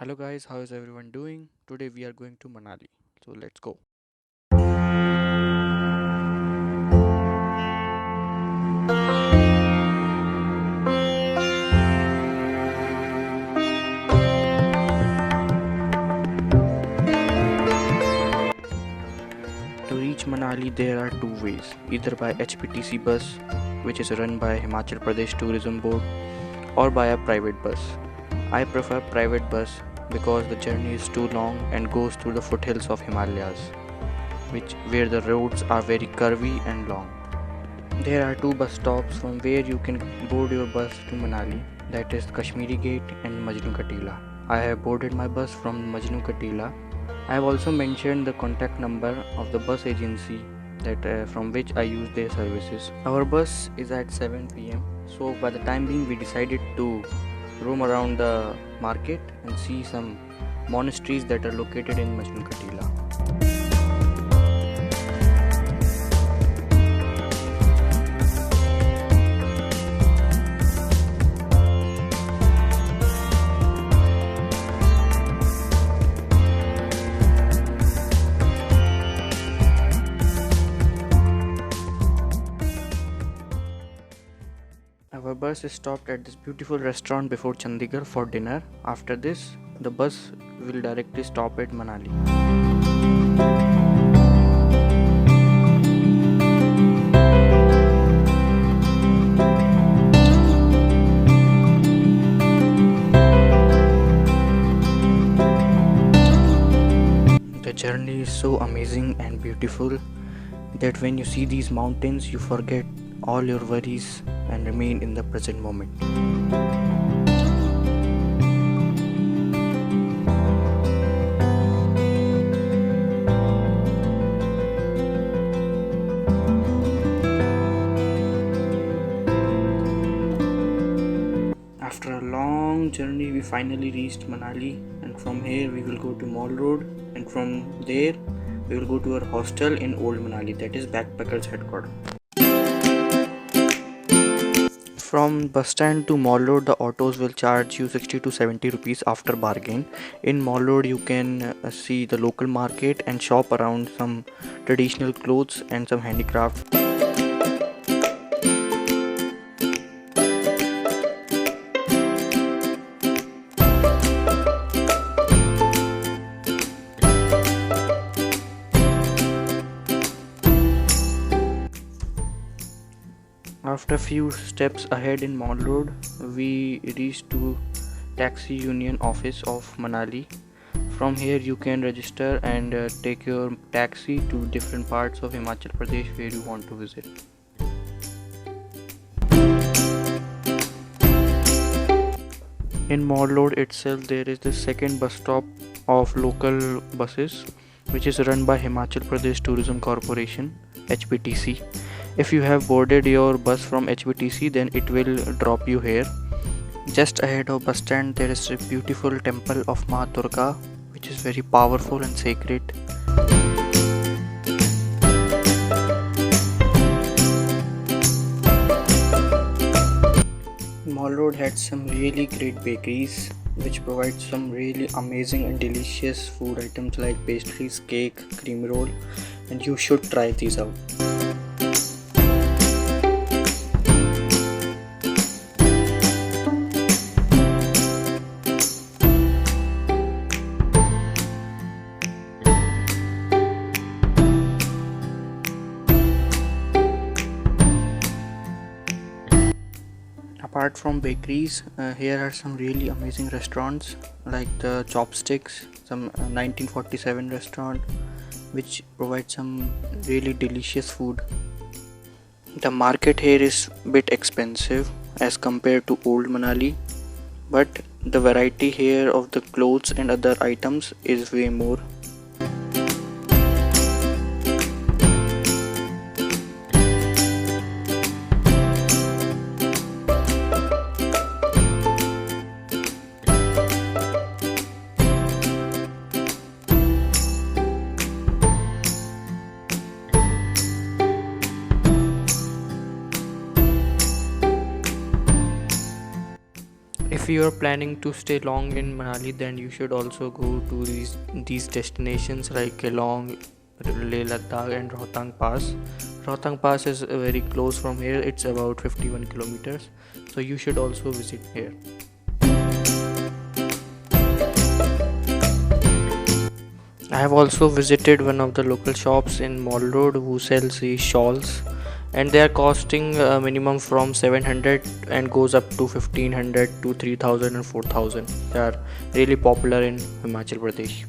Hello guys, how is everyone doing? Today we are going to Manali. So let's go. To reach Manali there are two ways, either by HPTC bus, which is run by Himachal Pradesh Tourism Board, or by a private bus. I prefer private bus because the journey is too long and goes through the foothills of Himalayas, which where the roads are very curvy and long. There are two bus stops from where you can board your bus to Manali, that is Kashmiri Gate and Majnu Katila. I have boarded my bus from Majnu Katila. I have also mentioned the contact number of the bus agency that from which I use their services. Our bus is at 7 p.m. So by the time being we decided to roam around the market and see some monasteries that are located in Majnu Katila. Our bus stopped at this beautiful restaurant before Chandigarh for dinner. After this, the bus will directly stop at Manali. The journey is so amazing and beautiful that when you see these mountains, you forget all your worries and remain in the present moment. After a long journey, we finally reached Manali, and from here we will go to Mall Road, and from there we will go to our hostel in Old Manali, that is Backpackers Headquarters. From bus stand to Mall Road, the autos will charge you 60 to 70 rupees after bargain. In Mall Road, you can see the local market and shop around some traditional clothes and some handicraft. After few steps ahead in Mall Road, we reached to Taxi Union office of Manali. From here you can register and take your taxi to different parts of Himachal Pradesh where you want to visit. In Mall Road itself there is the second bus stop of local buses which is run by Himachal Pradesh Tourism Corporation HPTC. If you have boarded your bus from HPTC, then it will drop you here. Just ahead of bus stand there is a beautiful temple of Ma Durga which is very powerful and sacred. Mall Road had some really great bakeries which provide some really amazing and delicious food items like pastries, cake, cream roll, and you should try these out. Apart from bakeries, here are some really amazing restaurants like the Chopsticks, some 1947 restaurant which provides some really delicious food. The market here is bit expensive as compared to Old Manali, but the variety here of the clothes and other items is way more. If you are planning to stay long in Manali, then you should also go to these destinations like along Leh Ladakh and Rohtang Pass. Rohtang Pass is very close from here. It's about 51 kilometers. So you should also visit here. I have also visited one of the local shops in Mall Road who sells these shawls, and they are costing minimum from 700 and goes up to 1500 to 3000 and 4000. They are really popular in Himachal Pradesh.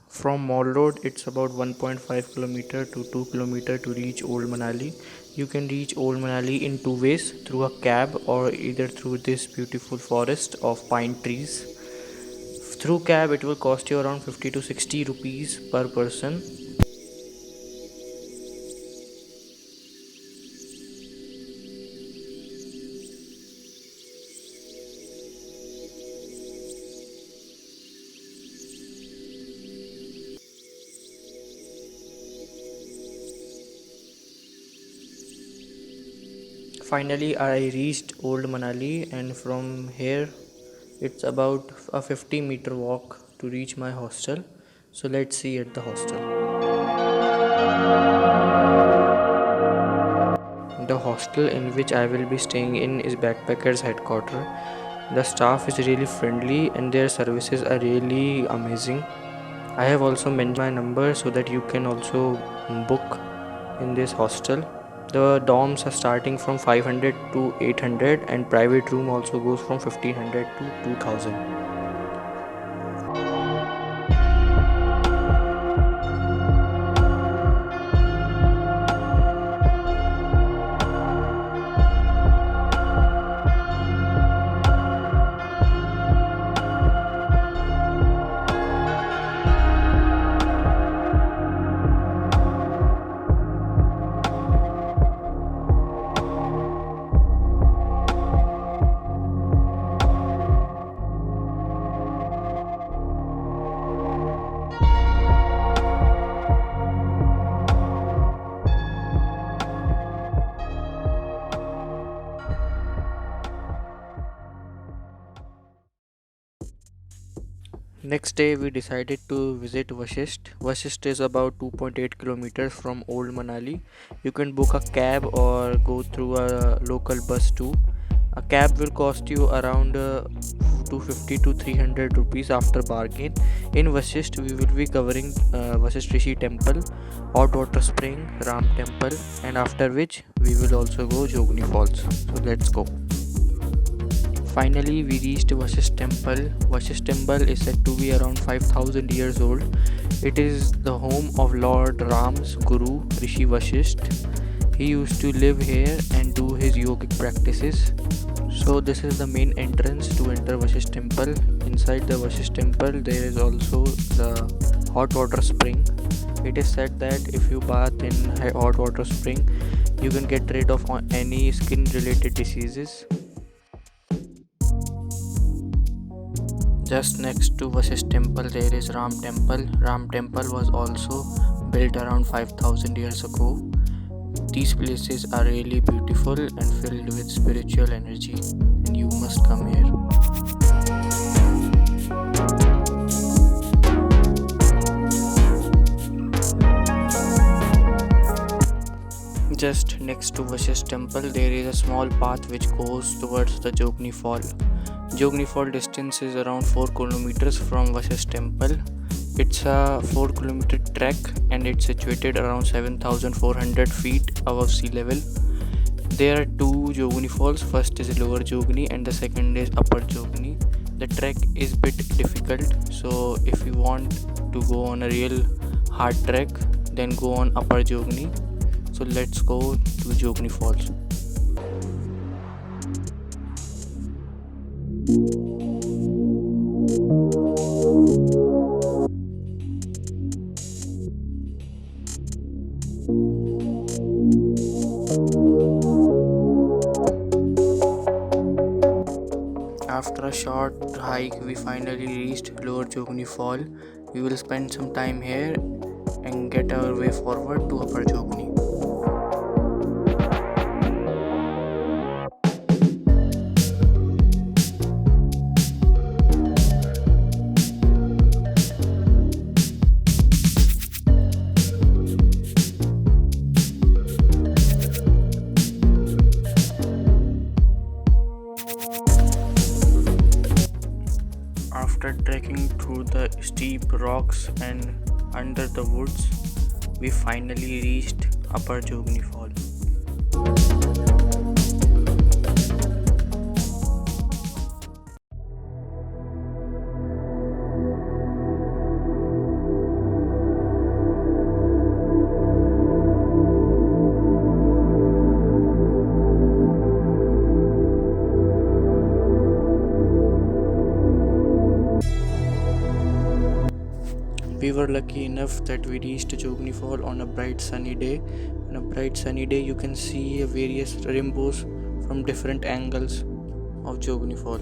From Mall Road, it's about 1.5 kilometer to 2 kilometer to reach Old Manali. You can reach Old Manali in two ways, through a cab or either through this beautiful forest of pine trees. Through cab, it will cost you around 50 to 60 rupees per person. Finally, I reached Old Manali, and from here, it's about a 50-meter walk to reach my hostel. So let's see at the hostel. The hostel in which I will be staying in is Backpackers Headquarter. The staff is really friendly and their services are really amazing. I have also mentioned my number so that you can also book in this hostel. The dorms are starting from 500 to 800 and private room also goes from 1500 to 2000. Next day, we decided to visit Vashisht. Vashisht is about 2.8 kilometers from Old Manali. You can book a cab or go through a local bus too. A cab will cost you around 250 to 300 rupees after bargain. In Vashisht, we will be covering Vashisht Rishi Temple, Hot Water Spring, Ram Temple, and after which we will also go Jogni Falls. So let's go. Finally, we reached Vashisht Temple. Vashisht Temple is said to be around 5000 years old. It is the home of Lord Ram's guru, Rishi Vashisht. He used to live here and do his yogic practices. So, this is the main entrance to enter Vashisht Temple. Inside the Vashisht Temple, there is also the hot water spring. It is said that if you bath in a hot water spring, you can get rid of any skin related diseases. Just next to Vashisht Temple, there is Ram Temple. Ram Temple was also built around 5000 years ago. These places are really beautiful and filled with spiritual energy, and you must come here. Just next to Vashisht Temple, there is a small path which goes towards the Jogni Fall. Jogni Fall distance is around 4 kilometers from Vashisht Temple. It's a 4-kilometer trek and it's situated around 7400 feet above sea level. There are two Jogni Falls. First is Lower Jogni and the second is Upper Jogni. The trek is bit difficult, so if you want to go on a real hard trek, then go on Upper Jogni. So let's go to Jogni Falls. After a short hike, we finally reached Lower Jogni Fall. We will spend some time here and get our way forward to Upper Jogni. After trekking through the steep rocks and under the woods, we finally reached Upper Jogni Fall. We were lucky enough that we reached Jogni Fall on a bright sunny day. On a bright sunny day, you can see various rainbows from different angles of Jogni Fall.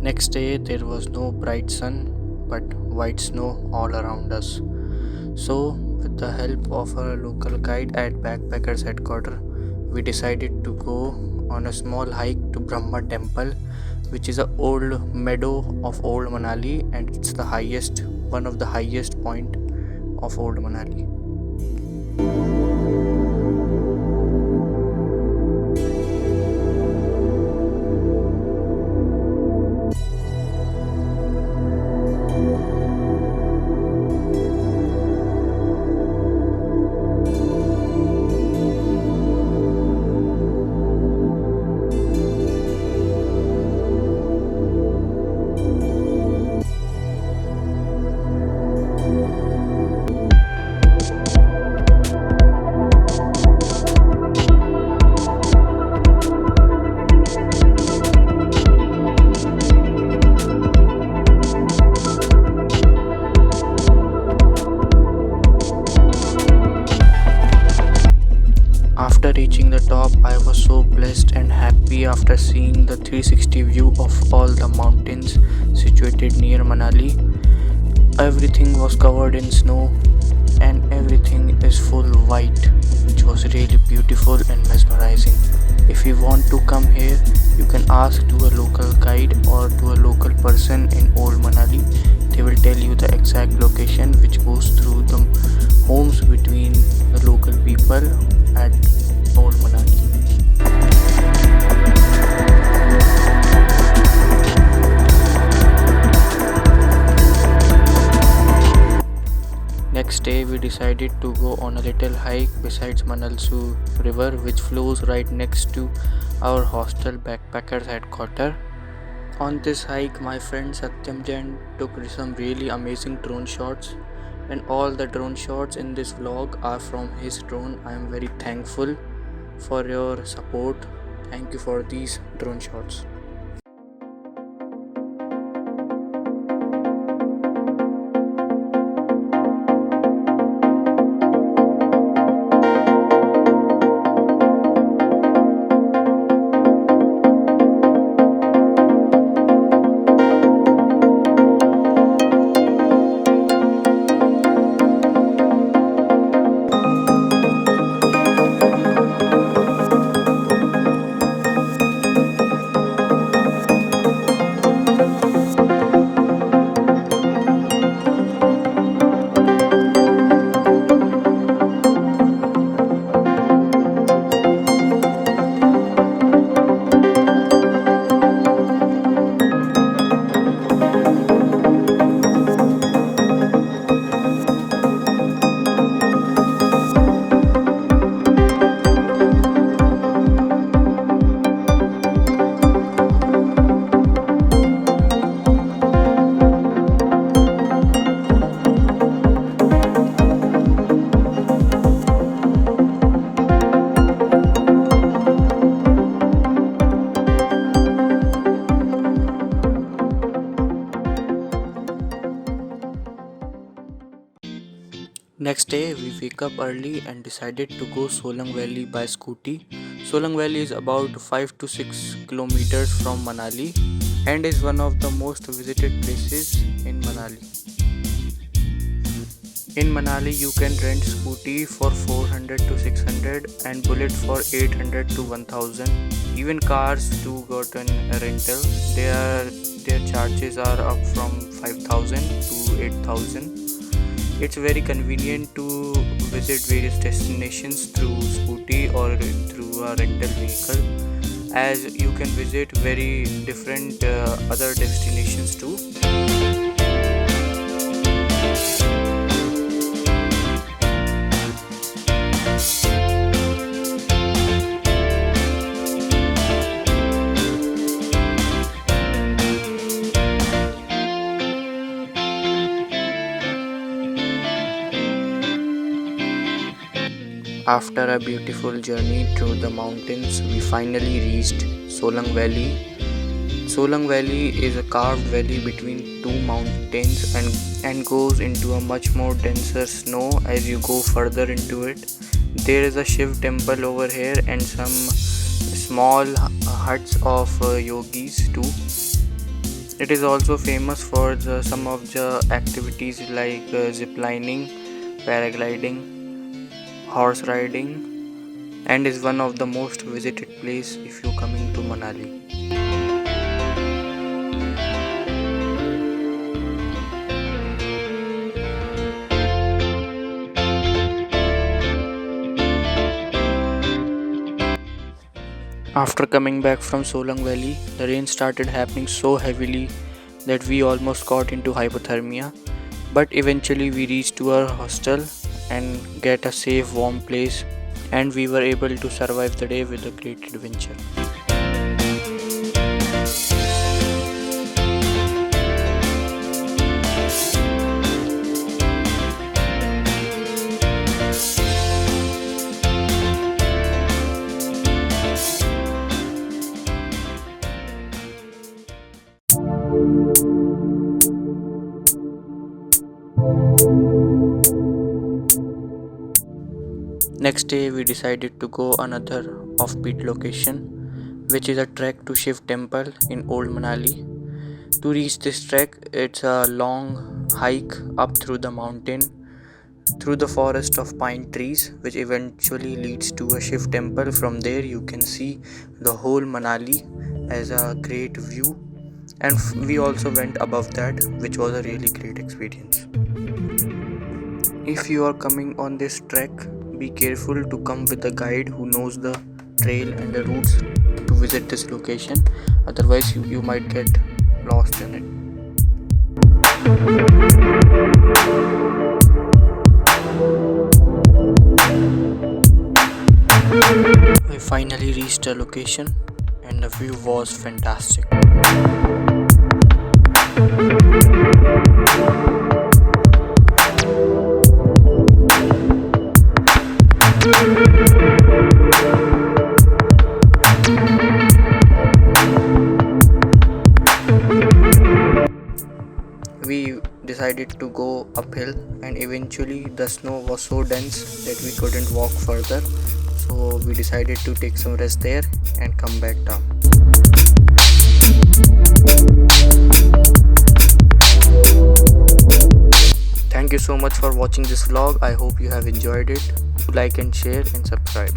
Next day, there was no bright sun but white snow all around us. So, with the help of a local guide at Backpackers Headquarters, we decided to go on a small hike to Brahma Temple, which is a old meadow of Old Manali, and it's the one of the highest point of Old Manali. After reaching the top, I was so blessed and happy after seeing the 360 view of all the mountains situated near Manali. Everything was covered in snow and everything is full white, which was really beautiful and mesmerizing. If you want to come here, you can ask to a local guide or to a local person in Old Manali. They will tell you the exact location which goes through the homes between the local people at Old Manali. Next day, we decided to go on a little hike besides Manalsu River, which flows right next to our hostel Backpackers Headquarters. On this hike, my friend Satyam Jain took some really amazing drone shots, and all the drone shots in this vlog are from his drone. I am very thankful for your support. Thank you for these drone shots. Next day, we wake up early and decided to go Solang Valley by scooty. Solang Valley is about 5 to 6 kilometers from Manali and is one of the most visited places in Manali. In Manali, you can rent scooty for 400 to 600 and bullet for 800 to 1000. Even cars do got a rental. Their charges are up from 5000 to 8000. It's very convenient to visit various destinations through scooty or through a rental vehicle, as you can visit very different other destinations too. After a beautiful journey through the mountains, we finally reached Solang Valley. Solang Valley is a carved valley between two mountains and goes into a much more denser snow as you go further into it. There is a Shiv temple over here and some small huts of yogis too. It is also famous for some of the activities like zip lining, paragliding, horse riding, and is one of the most visited place if you coming to Manali. After coming back from Solang Valley, the rain started happening so heavily that we almost got into hypothermia, but eventually we reached to our hostel and get a safe warm place, and we were able to survive the day with a great adventure. Next day, we decided to go another offbeat location, which is a trek to Shiv Temple in Old Manali. To reach this trek, it's a long hike up through the mountain, through the forest of pine trees, which eventually leads to a Shiv Temple. From there, you can see the whole Manali as a great view, and we also went above that, which was a really great experience. If you are coming on this trek, be careful to come with a guide who knows the trail and the routes to visit this location, otherwise you might get lost in it. We finally reached a location and the view was fantastic. We decided to go uphill, and eventually the snow was so dense that we couldn't walk further, so we decided to take some rest there and come back down. Thank you so much for watching this vlog. I hope you have enjoyed it. Like and share and subscribe.